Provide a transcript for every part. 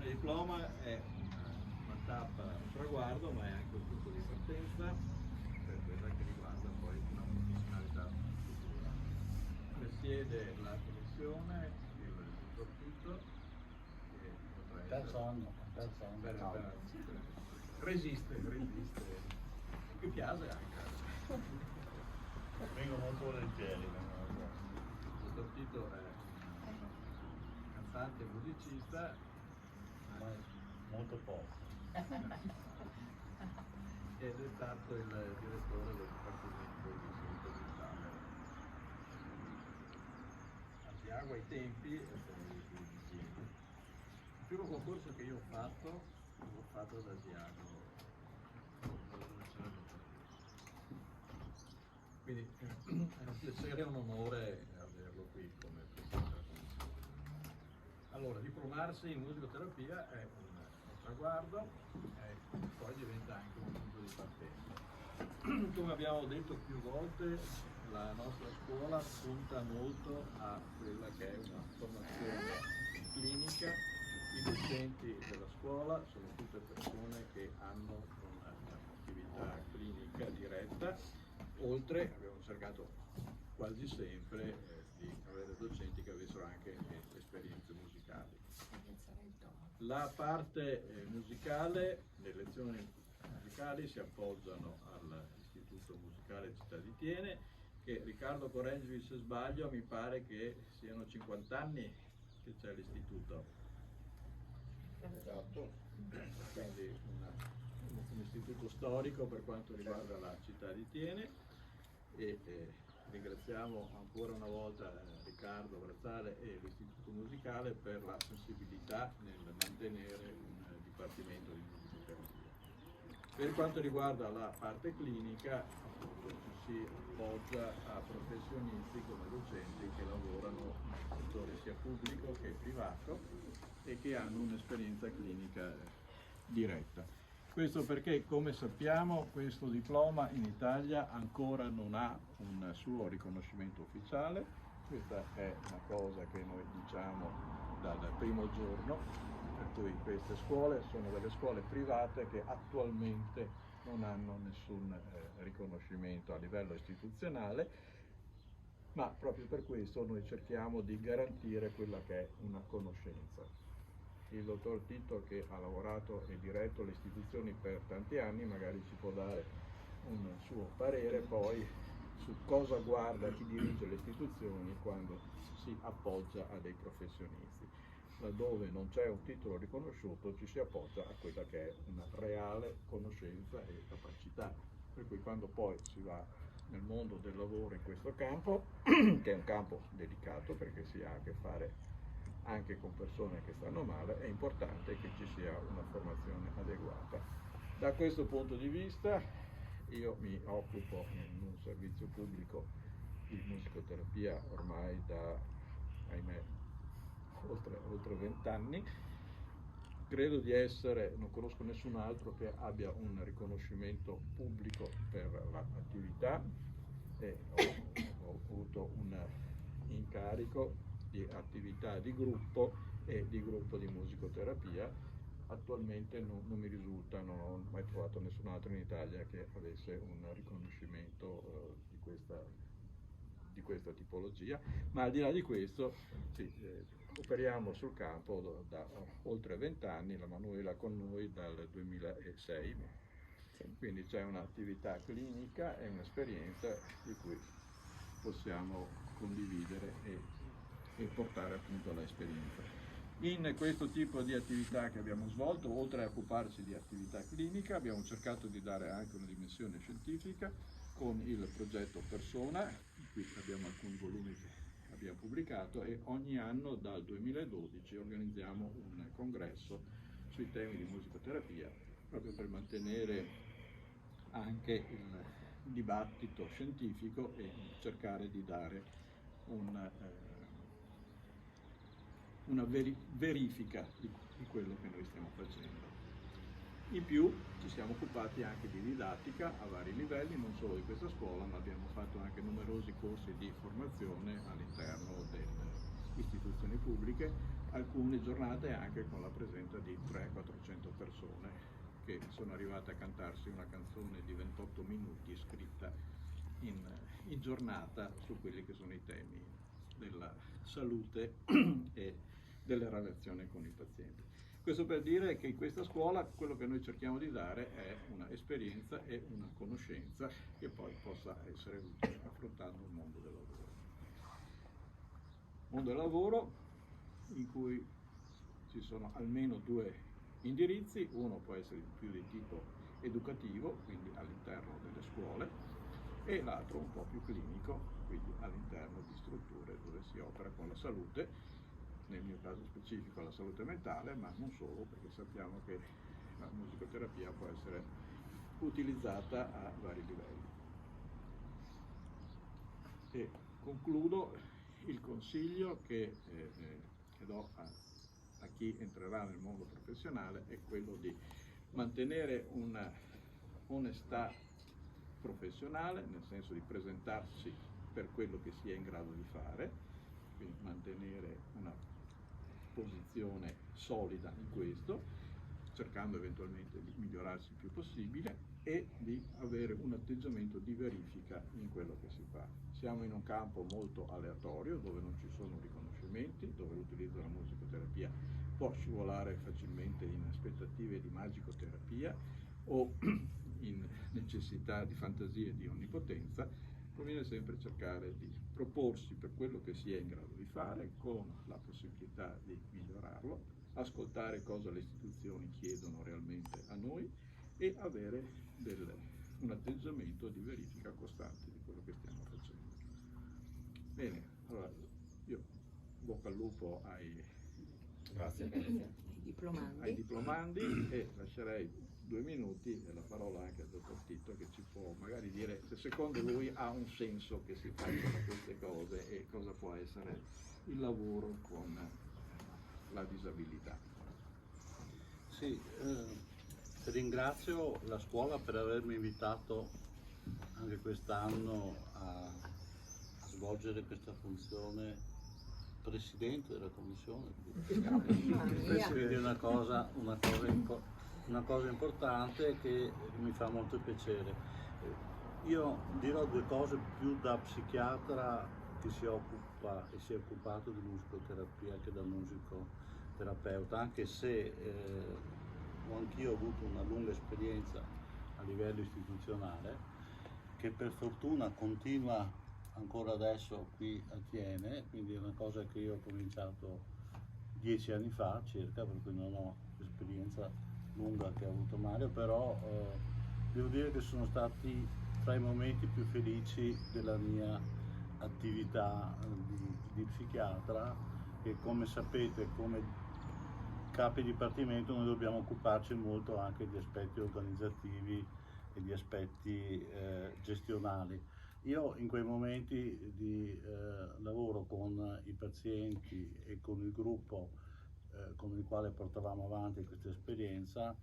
Il diploma è una tappa, un traguardo, ma è anche un punto di partenza per quella che riguarda poi una professionalità futura. Presiede la commissione il dottor Tito, che potrà Bel essere... sogno, bel sogno. No. Resiste, mi piace anche. Vengo molto volentieri. Il dottor Tito è cantante e musicista, Ma molto poco. ed è stato il direttore del Dipartimento di Salute Mentale a Asiago ai tempi e poi di Siena. Il primo concorso che io ho fatto l'ho fatto ad Asiago, dove c'era il dottor Tito. Quindi è un piacere e un onore averlo qui come presidente della commissione. Allora, diplomarsi in musicoterapia è un traguardo e poi diventa anche un punto di partenza. Come abbiamo detto più volte, la nostra scuola punta molto a quella che è una formazione clinica. I docenti della scuola sono tutte persone che hanno un'attività clinica diretta, oltre abbiamo cercato quasi sempre di avere docenti che avessero anche esperienze musicali. La parte musicale, le lezioni musicali si appoggiano all'Istituto Musicale Città di Tiene, che Riccardo correggimi se sbaglio, mi pare che siano 50 anni che c'è l'istituto. Esatto. Quindi un istituto storico per quanto riguarda la città di Tiene e ringraziamo ancora una volta Riccardo Brazzale e l'Istituto Musicale per la sensibilità nel mantenere un dipartimento di musicoterapia. Per quanto riguarda la parte clinica, appunto, ci si appoggia a professionisti come docenti che lavorano nel settore sia pubblico che privato e che hanno un'esperienza clinica diretta. Questo perché, come sappiamo, questo diploma in Italia ancora non ha un suo riconoscimento ufficiale. Questa è una cosa che noi diciamo dal primo giorno, per cui queste scuole sono delle scuole private che attualmente non hanno nessun riconoscimento a livello istituzionale, ma proprio per questo noi cerchiamo di garantire quella che è una conoscenza. Il dottor Tito, che ha lavorato e diretto le istituzioni per tanti anni, magari ci può dare un suo parere poi su cosa guarda chi dirige le istituzioni quando si appoggia a dei professionisti. Laddove non c'è un titolo riconosciuto ci si appoggia a quella che è una reale conoscenza e capacità. Per cui quando poi si va nel mondo del lavoro in questo campo, che è un campo delicato perché si ha a che fare anche con persone che stanno male, è importante che ci sia una formazione adeguata. Da questo punto di vista io mi occupo in un servizio pubblico di musicoterapia ormai da, ahimè, oltre 20 anni. Credo di essere, non conosco nessun altro che abbia un riconoscimento pubblico per l'attività e ho avuto un incarico di attività di gruppo e di gruppo di musicoterapia. Attualmente non mi risulta, non ho mai trovato nessun altro in Italia che avesse un riconoscimento di questa tipologia, ma al di là di questo sì, operiamo sul campo da oltre 20 anni, la Manuela con noi dal 2006, quindi c'è un'attività clinica e un'esperienza di cui possiamo condividere e portare appunto all'esperienza. In questo tipo di attività che abbiamo svolto, oltre a occuparci di attività clinica, abbiamo cercato di dare anche una dimensione scientifica con il progetto Persona, qui abbiamo alcuni volumi che abbiamo pubblicato e ogni anno dal 2012 organizziamo un congresso sui temi di musicoterapia proprio per mantenere anche il dibattito scientifico e cercare di dare una verifica di quello che noi stiamo facendo. In più ci siamo occupati anche di didattica a vari livelli, non solo di questa scuola, ma abbiamo fatto anche numerosi corsi di formazione all'interno delle istituzioni pubbliche alcune giornate anche con la presenza di 300-400 persone che sono arrivate a cantarsi una canzone di 28 minuti scritta in giornata su quelli che sono i temi della salute e della relazione con il paziente. Questo per dire che in questa scuola quello che noi cerchiamo di dare è un'esperienza e una conoscenza che poi possa essere utile affrontando il mondo del lavoro. Mondo del lavoro in cui ci sono almeno due indirizzi, uno può essere più di tipo educativo, quindi all'interno delle scuole, e l'altro un po' più clinico, quindi all'interno di strutture dove si opera con la salute, nel mio caso specifico la salute mentale, ma non solo, perché sappiamo che la musicoterapia può essere utilizzata a vari livelli. E concludo il consiglio che do a chi entrerà nel mondo professionale è quello di mantenere una onestà professionale, nel senso di presentarsi per quello che si è in grado di fare, quindi mantenere una posizione solida in questo, cercando eventualmente di migliorarsi il più possibile e di avere un atteggiamento di verifica in quello che si fa. Siamo in un campo molto aleatorio dove non ci sono riconoscimenti, dove l'utilizzo della musicoterapia può scivolare facilmente in aspettative di magicoterapia o in necessità di fantasie di onnipotenza. Conviene sempre cercare di proporsi per quello che si è in grado di fare, con la possibilità di migliorarlo, ascoltare cosa le istituzioni chiedono realmente a noi e avere un atteggiamento di verifica costante di quello che stiamo facendo. Bene, allora io bocca al lupo ai diplomandi e lascerei 2 minuti e la parola anche al dottor Tito, che ci può magari dire se secondo lui ha un senso che si facciano queste cose e cosa può essere il lavoro con la disabilità. Sì, ringrazio la scuola per avermi invitato anche quest'anno a svolgere questa funzione presidente della commissione, quindi è una cosa importante che mi fa molto piacere. Io dirò 2 cose più da psichiatra che si occupa e si è occupato di musicoterapia che da musicoterapeuta, anche se anch'io ho avuto una lunga esperienza a livello istituzionale che per fortuna continua ancora adesso qui a Thiene, quindi è una cosa che io ho cominciato 10 anni fa circa, per cui non ho l'esperienza lunga che ha avuto Mario, però devo dire che sono stati tra i momenti più felici della mia attività di psichiatra, e come sapete, come capi dipartimento noi dobbiamo occuparci molto anche di aspetti organizzativi e di aspetti gestionali. Io in quei momenti di lavoro con i pazienti e con il gruppo con il quale portavamo avanti questa esperienza,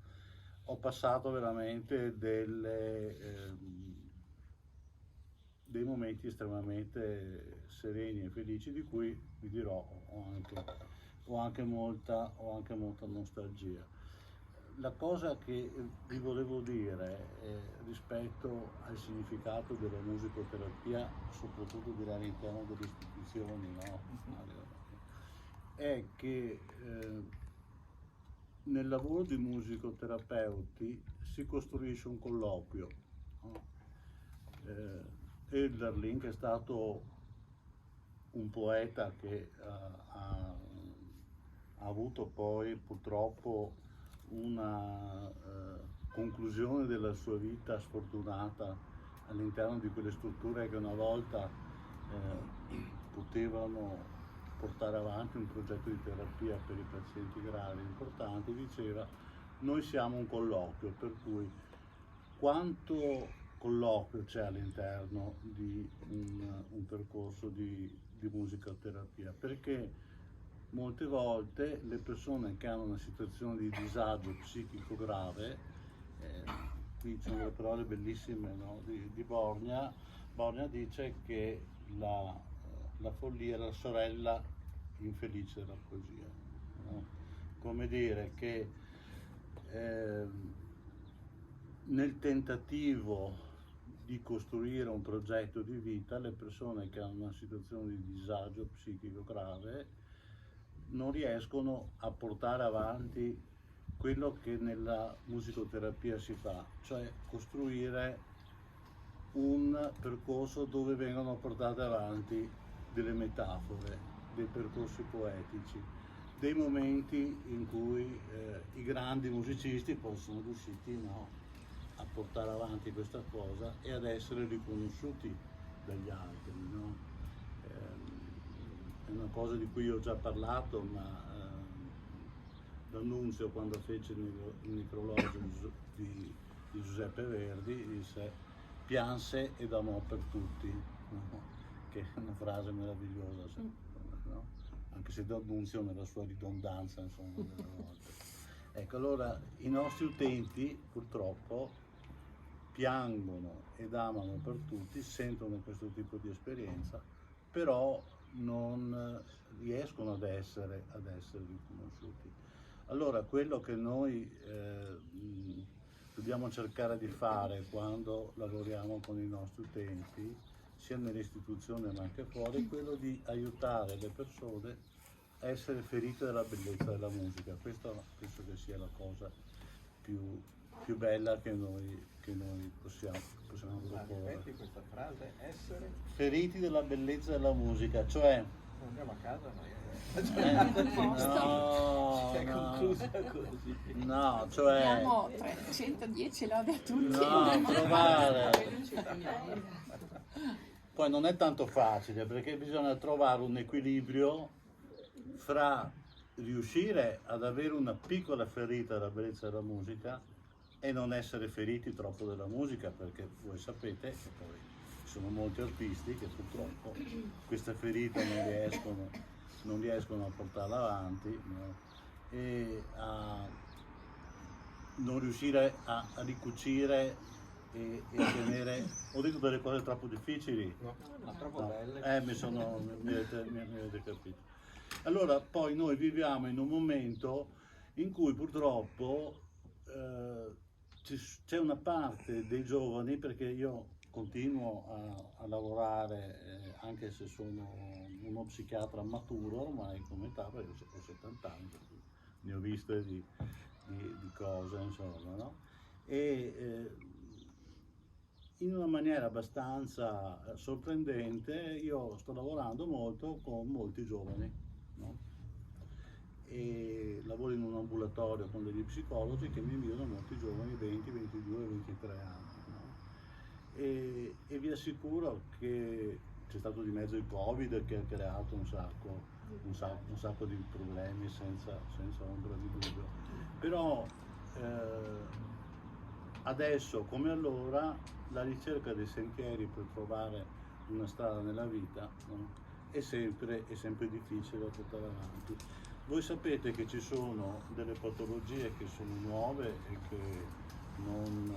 ho passato veramente dei momenti estremamente sereni e felici, di cui vi dirò ho anche molta nostalgia. La cosa che vi volevo dire rispetto al significato della musicoterapia, soprattutto direi all'interno delle istituzioni, no? È che nel lavoro di musicoterapeuti si costruisce un colloquio, no? Hölderlin, che è stato un poeta che ha avuto poi purtroppo una conclusione della sua vita sfortunata all'interno di quelle strutture che una volta potevano portare avanti un progetto di terapia per i pazienti gravi importanti, diceva: noi siamo un colloquio, per cui quanto colloquio c'è all'interno di un percorso di musicoterapia, perché molte volte le persone che hanno una situazione di disagio psichico grave, qui ci sono le parole bellissime, no? di Borgna dice che la follia è la sorella infelice della poesia. no? Come dire che nel tentativo di costruire un progetto di vita, le persone che hanno una situazione di disagio psichico grave non riescono a portare avanti quello che nella musicoterapia si fa, cioè costruire un percorso dove vengono portate avanti delle metafore, dei percorsi poetici, dei momenti in cui i grandi musicisti possono riuscire, no, a portare avanti questa cosa e ad essere riconosciuti dagli altri, no? È una cosa di cui ho già parlato, ma D'Annunzio, quando fece il necrologio di Giuseppe Verdi, disse: pianse ed amò per tutti, no? Che è una frase meravigliosa, no? Anche se D'Annunzio nella sua ridondanza, insomma, delle volte. Ecco, allora i nostri utenti purtroppo piangono ed amano per tutti, sentono questo tipo di esperienza, però non riescono ad essere riconosciuti. Allora quello che noi dobbiamo cercare di fare quando lavoriamo con i nostri utenti, sia nell'istituzione ma anche fuori, è quello di aiutare le persone a essere ferite dalla bellezza della musica. Questa penso che sia la cosa più bella che noi possiamo proporre. Ripeti questa frase, essere Feriti della bellezza della musica, cioè andiamo a casa noi. No, È conclusa così. No, cioè Abbiamo 310 lode a tutti. no, trovare. Poi non è tanto facile perché bisogna trovare un equilibrio fra riuscire ad avere una piccola ferita della bellezza della musica e non essere feriti troppo della musica, perché voi sapete che poi ci sono molti artisti che purtroppo questa ferita non riescono a portarla avanti, no? E a non riuscire a ricucire e tenere. Ho detto delle cose troppo difficili? No, troppo No. belle. Mi avete capito. Allora, poi noi viviamo in un momento in cui purtroppo c'è una parte dei giovani, perché io continuo a lavorare, anche se sono uno psichiatra maturo ormai come età, perché ho 70 anni, ne ho viste di cose, insomma, no? E in una maniera abbastanza sorprendente io sto lavorando molto con molti giovani, no? E lavoro in un ambulatorio con degli psicologi che mi inviano molti giovani, 20, 22, 23 anni, no? E vi assicuro che c'è stato di mezzo il Covid che ha creato un sacco di problemi senza ombra di dubbio. Però adesso come allora la ricerca dei sentieri per trovare una strada nella vita, no? è sempre difficile da portare avanti. Voi sapete che ci sono delle patologie che sono nuove e che non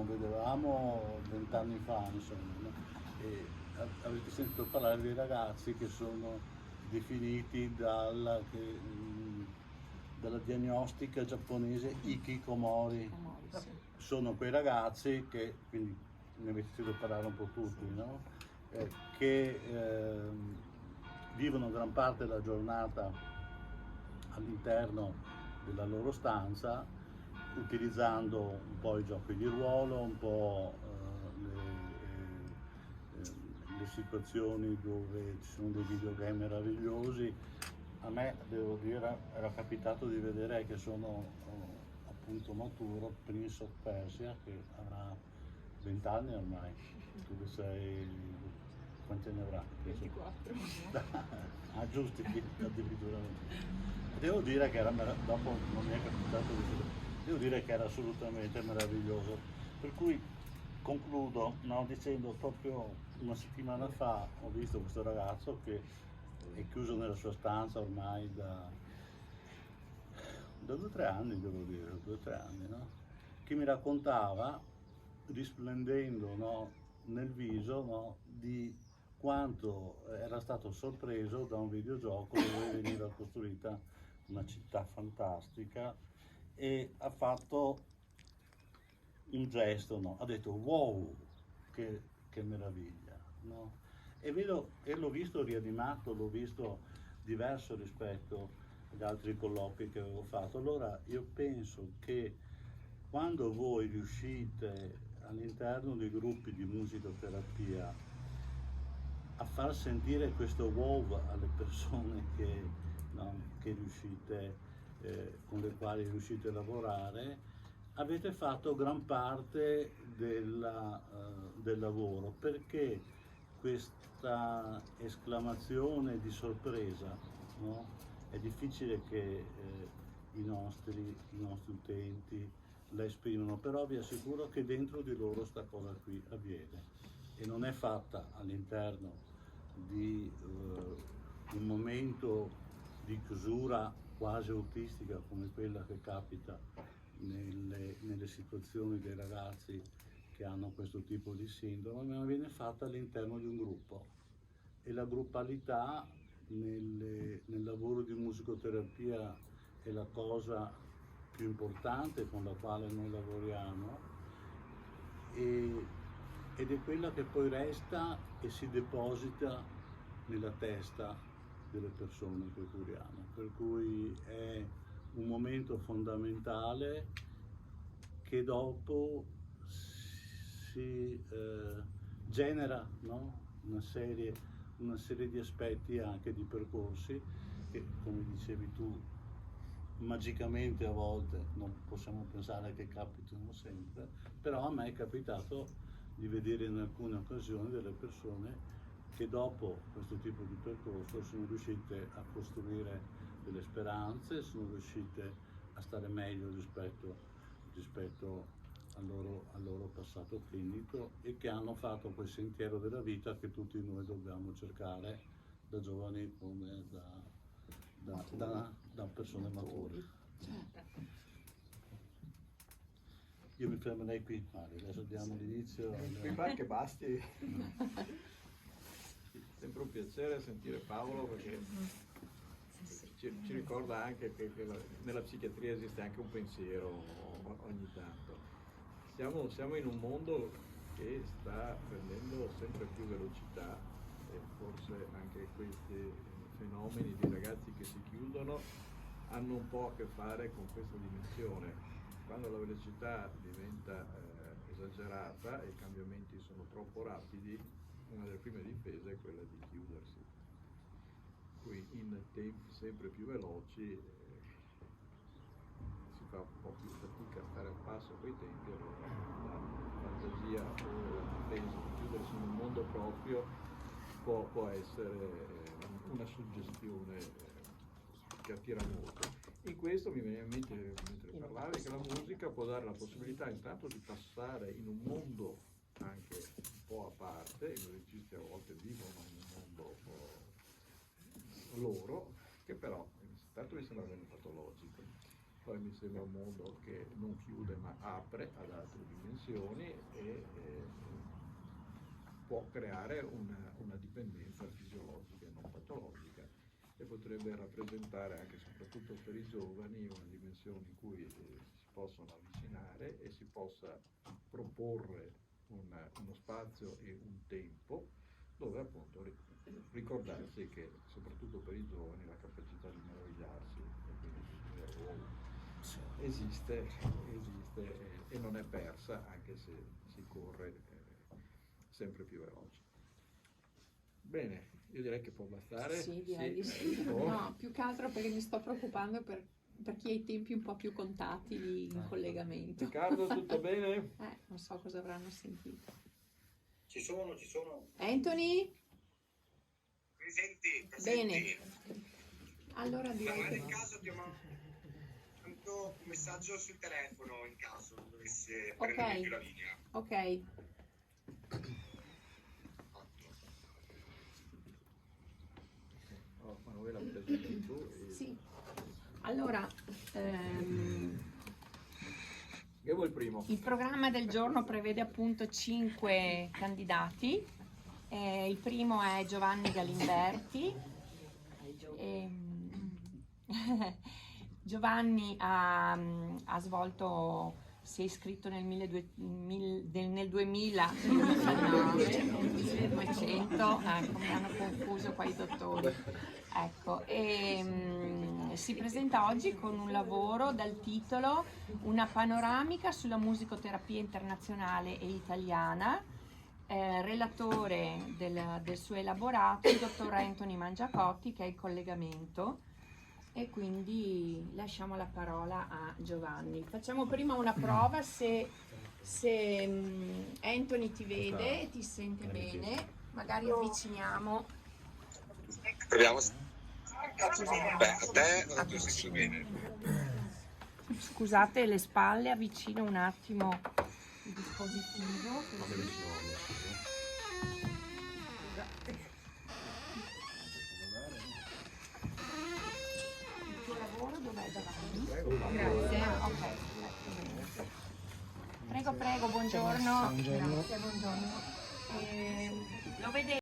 vedevamo 20 anni fa, insomma, no? E avete sentito parlare dei ragazzi che sono definiti dalla diagnostica giapponese Hikikomori. Sono quei ragazzi che, quindi ne avete sentito parlare un po' tutti, no? Che vivono gran parte della giornata all'interno della loro stanza, utilizzando un po' i giochi di ruolo, un po' le situazioni dove ci sono dei videogame meravigliosi. A me, devo dire, era capitato di vedere che sono appunto maturo, Prince of Persia, che avrà 20 anni ormai. Tu che sei, quanti anni avrà? 24. Ah, giusti, addirittura. Devo dire che era dopo non mi è capitato di vedere, devo dire che era assolutamente meraviglioso. Per cui concludo, no, dicendo proprio una settimana fa ho visto questo ragazzo che è chiuso nella sua stanza ormai da 2 o 3 anni, devo dire, 2 o 3 anni, no? Che mi raccontava, risplendendo, no, nel viso, no, di quanto era stato sorpreso da un videogioco dove veniva costruita una città fantastica, e ha fatto un gesto, no? Ha detto wow, che meraviglia, no? E l'ho visto rianimato, l'ho visto diverso rispetto agli altri colloqui che avevo fatto. Allora io penso che quando voi riuscite all'interno dei gruppi di musicoterapia a far sentire questo wow alle persone che, no, che riuscite, con le quali riuscite a lavorare, avete fatto gran parte del lavoro, perché questa esclamazione di sorpresa, no? È difficile che i nostri utenti la esprimano, però vi assicuro che dentro di loro sta cosa qui avviene, e non è fatta all'interno di un momento di chiusura quasi autistica come quella che capita nelle situazioni dei ragazzi che hanno questo tipo di sindrome, ma viene fatta all'interno di un gruppo, e la gruppalità nel lavoro di musicoterapia è la cosa più importante con la quale noi lavoriamo, ed è quella che poi resta e si deposita nella testa delle persone che curiamo, per cui è un momento fondamentale che dopo si genera, no? una serie di aspetti, anche di percorsi che, come dicevi tu, magicamente a volte non possiamo pensare che capitino sempre, però a me è capitato di vedere in alcune occasioni delle persone che dopo questo tipo di percorso sono riuscite a costruire delle speranze, sono riuscite a stare meglio rispetto al loro passato clinico, e che hanno fatto quel sentiero della vita che tutti noi dobbiamo cercare, da giovani come da persone mature. Io mi fermerei qui, Mario, adesso diamo l'inizio. Mi pare che basti. Sempre un piacere sentire Paolo, perché ci ricorda anche che nella psichiatria esiste anche un pensiero ogni tanto. Siamo in un mondo che sta prendendo sempre più velocità, e forse anche questi fenomeni di ragazzi che si chiudono hanno un po' a che fare con questa dimensione. Quando la velocità diventa esagerata e i cambiamenti sono troppo rapidi, una delle prime difese è quella di chiudersi. Qui in tempi sempre più veloci si fa un po' più fatica a stare al passo coi tempi, allora la fantasia o la difesa di chiudersi in un mondo proprio può essere una suggestione che attira molto. In questo mi viene in mente, mentre parlavi, che la musica può dare la possibilità intanto di passare in un mondo anche un po' a parte. I musicisti a volte vivono in un mondo loro, che però intanto mi sembra meno patologico, poi mi sembra un mondo che non chiude ma apre ad altre dimensioni, e può creare una dipendenza fisiologica e non patologica, e potrebbe rappresentare anche, soprattutto per i giovani, una dimensione in cui si possono avvicinare e si possa proporre uno spazio e un tempo dove appunto ricordarsi che soprattutto per i giovani la capacità di meravigliarsi e quindi di dire wow esiste e non è persa, anche se si corre sempre più veloce. Bene, io direi che può bastare. Sì, direi di sì. No, più che altro perché mi sto preoccupando per chi ha i tempi un po' più contati in collegamento. Riccardo, tutto bene? Non so cosa avranno sentito. Ci sono. Anthony? Presenti. Bene. Allora direi Ma nel che... caso ti mando un messaggio sul telefono, in caso dovesse Ok. prendere più la linea. Ok. Manuela, presenti tu. Sì. Allora, Che vuoi il primo? il programma del giorno prevede appunto 5 candidati Il primo è Giovanni Galimberti. Giovanni ha svolto, si è iscritto nel 2000, no, 1200, mi hanno confuso qua i dottori. Ecco, si presenta oggi con un lavoro dal titolo Una panoramica sulla musicoterapia internazionale e italiana. Relatore del suo elaborato il dottor Anthony Mangiacotti, che è il collegamento, e quindi lasciamo la parola a Giovanni. Facciamo prima una prova se Anthony ti vede e ti sente bene, magari avviciniamo. Proviamo. Beh, a te ti sento bene. Scusate le spalle, avvicino un attimo il dispositivo. Il tuo lavoro dov'è davanti? Grazie. Ok. Prego, buongiorno. Grazie, buongiorno. Lo vedete?